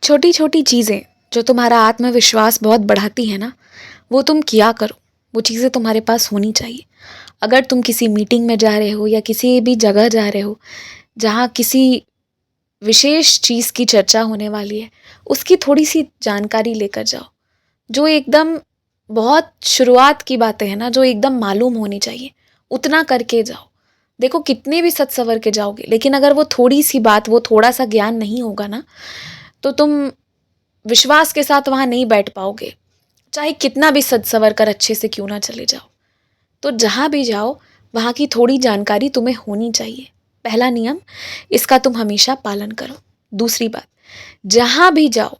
छोटी छोटी चीज़ें जो तुम्हारा आत्मविश्वास बहुत बढ़ाती है ना, वो तुम किया करो। वो चीज़ें तुम्हारे पास होनी चाहिए। अगर तुम किसी मीटिंग में जा रहे हो या किसी भी जगह जा रहे हो जहाँ किसी विशेष चीज़ की चर्चा होने वाली है, उसकी थोड़ी सी जानकारी लेकर जाओ। जो एकदम बहुत शुरुआत की बातें हैं ना, जो एकदम मालूम होनी चाहिए, उतना करके जाओ। देखो कितने भी सच सवर के जाओगे, लेकिन अगर वो थोड़ी सी बात, वो थोड़ा सा ज्ञान नहीं होगा ना, तो तुम विश्वास के साथ वहाँ नहीं बैठ पाओगे, चाहे कितना भी सज सवर कर अच्छे से क्यों ना चले जाओ। तो जहाँ भी जाओ, वहाँ की थोड़ी जानकारी तुम्हें होनी चाहिए। पहला नियम, इसका तुम हमेशा पालन करो। दूसरी बात, जहाँ भी जाओ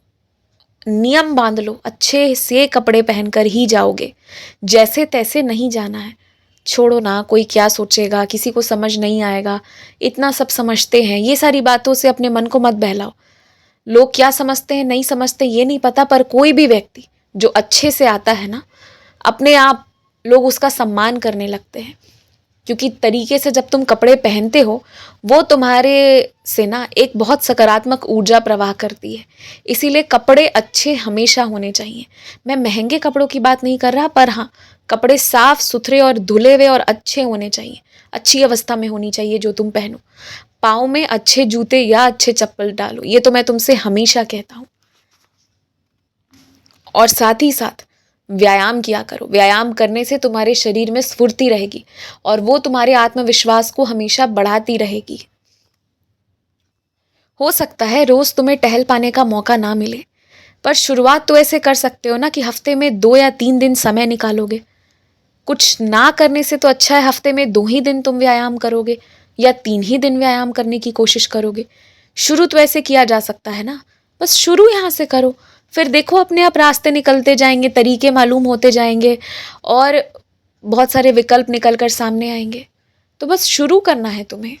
नियम बांध लो, अच्छे से कपड़े पहनकर ही जाओगे, जैसे तैसे नहीं जाना है। छोड़ो ना, कोई क्या सोचेगा, किसी को समझ नहीं आएगा, इतना सब समझते हैं, ये सारी बातों से अपने मन को मत बहलाओ। लोग क्या समझते हैं नहीं समझते ये नहीं पता, पर कोई भी व्यक्ति जो अच्छे से आता है ना, अपने आप लोग उसका सम्मान करने लगते हैं। क्योंकि तरीके से जब तुम कपड़े पहनते हो, वो तुम्हारे से ना एक बहुत सकारात्मक ऊर्जा प्रवाह करती है। इसीलिए कपड़े अच्छे हमेशा होने चाहिए। मैं महंगे कपड़ों की बात नहीं कर रहा, पर हाँ, कपड़े साफ सुथरे और धुले हुए और अच्छे होने चाहिए। अच्छी अवस्था में होनी चाहिए जो तुम पहनो। पाँव में अच्छे जूते या अच्छे चप्पल डालो, ये तो मैं तुमसे हमेशा कहता हूँ। और साथ ही साथ व्यायाम किया करो। व्यायाम करने से तुम्हारे शरीर में स्फूर्ति रहेगी और वो तुम्हारे आत्मविश्वास को हमेशा बढ़ाती रहेगी। हो सकता है रोज तुम्हें टहल पाने का मौका ना मिले, पर शुरुआत तो ऐसे कर सकते हो ना कि हफ्ते में 2 या 3 दिन समय निकालोगे। कुछ ना करने से तो अच्छा है हफ्ते में 2 ही दिन तुम व्यायाम करोगे या 3 ही दिन व्यायाम करने की कोशिश करोगे। शुरू तो ऐसे किया जा सकता है ना, बस शुरू यहाँ से करो, फिर देखो अपने आप रास्ते निकलते जाएंगे, तरीके मालूम होते जाएंगे और बहुत सारे विकल्प निकल कर सामने आएंगे। तो बस शुरू करना है तुम्हें।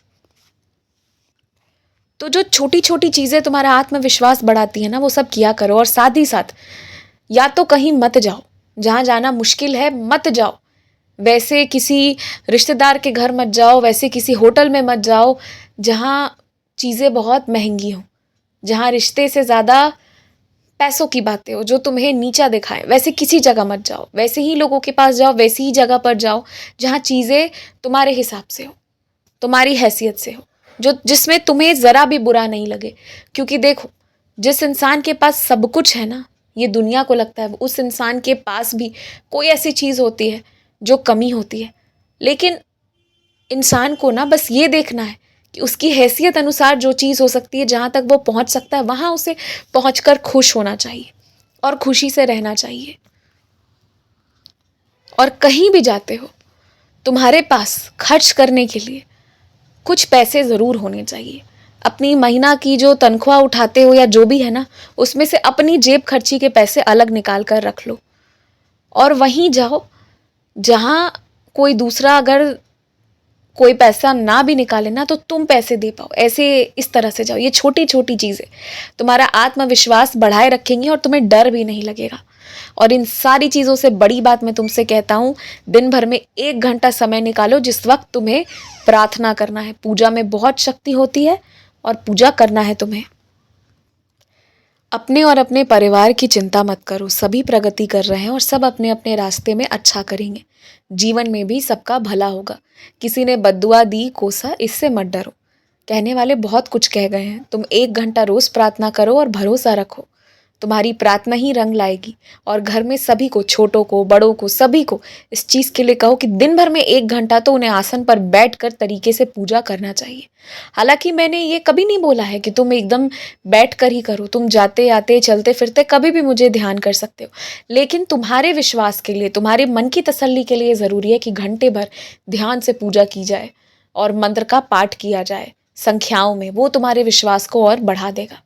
तो जो छोटी छोटी चीज़ें तुम्हारा आत्मविश्वास बढ़ाती है ना, वो सब किया करो। और साथ ही साथ या तो कहीं मत जाओ, जहाँ जाना मुश्किल है मत जाओ। वैसे किसी रिश्तेदार के घर मत जाओ, वैसे किसी होटल में मत जाओ जहाँ चीज़ें बहुत महंगी हों, जहाँ रिश्ते से ज़्यादा पैसों की बातें हो, जो तुम्हें नीचा दिखाए। वैसे किसी जगह मत जाओ, वैसे ही लोगों के पास जाओ, वैसी ही जगह पर जाओ जहाँ चीज़ें तुम्हारे हिसाब से हो, तुम्हारी हैसियत से हो, जो जिसमें तुम्हें ज़रा भी बुरा नहीं लगे। क्योंकि देखो, जिस इंसान के पास सब कुछ है ना, ये दुनिया को लगता है उस इंसान के पास भी कोई ऐसी चीज़ होती है जो कमी होती है। लेकिन इंसान को ना बस ये देखना है कि उसकी हैसियत अनुसार जो चीज़ हो सकती है, जहाँ तक वो पहुँच सकता है, वहाँ उसे पहुँचकर खुश होना चाहिए और खुशी से रहना चाहिए। और कहीं भी जाते हो, तुम्हारे पास खर्च करने के लिए कुछ पैसे ज़रूर होने चाहिए। अपनी महीना की जो तनख्वाह उठाते हो या जो भी है ना, उसमें से अपनी जेब खर्ची के पैसे अलग निकाल कर रख लो और वहीं जाओ जहाँ कोई दूसरा अगर कोई पैसा ना भी निकाले ना, तो तुम पैसे दे पाओ। ऐसे इस तरह से जाओ। ये छोटी छोटी चीज़ें तुम्हारा आत्मविश्वास बढ़ाए रखेंगी और तुम्हें डर भी नहीं लगेगा। और इन सारी चीज़ों से बड़ी बात मैं तुमसे कहता हूँ, दिन भर में 1 घंटा समय निकालो जिस वक्त तुम्हें प्रार्थना करना है। पूजा में बहुत शक्ति होती है और पूजा करना है तुम्हें। अपने और अपने परिवार की चिंता मत करो, सभी प्रगति कर रहे हैं और सब अपने अपने रास्ते में अच्छा करेंगे। जीवन में भी सबका भला होगा। किसी ने बद्दुआ दी कोसा, इससे मत डरो। कहने वाले बहुत कुछ कह गए हैं। तुम 1 घंटा रोज प्रार्थना करो और भरोसा रखो, तुम्हारी प्रार्थना ही रंग लाएगी। और घर में सभी को, छोटों को बड़ों को, सभी को इस चीज़ के लिए कहो कि दिन भर में 1 घंटा तो उन्हें आसन पर बैठकर तरीके से पूजा करना चाहिए। हालांकि मैंने ये कभी नहीं बोला है कि तुम एकदम बैठ कर ही करो, तुम जाते आते चलते फिरते कभी भी मुझे ध्यान कर सकते हो। लेकिन तुम्हारे विश्वास के लिए, तुम्हारे मन की तसल्ली के लिए ज़रूरी है कि घंटे भर ध्यान से पूजा की जाए और मंत्र का पाठ किया जाए संख्याओं में। वो तुम्हारे विश्वास को और बढ़ा देगा।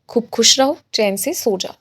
खूब खुश रहो, चैन से सो जाओ।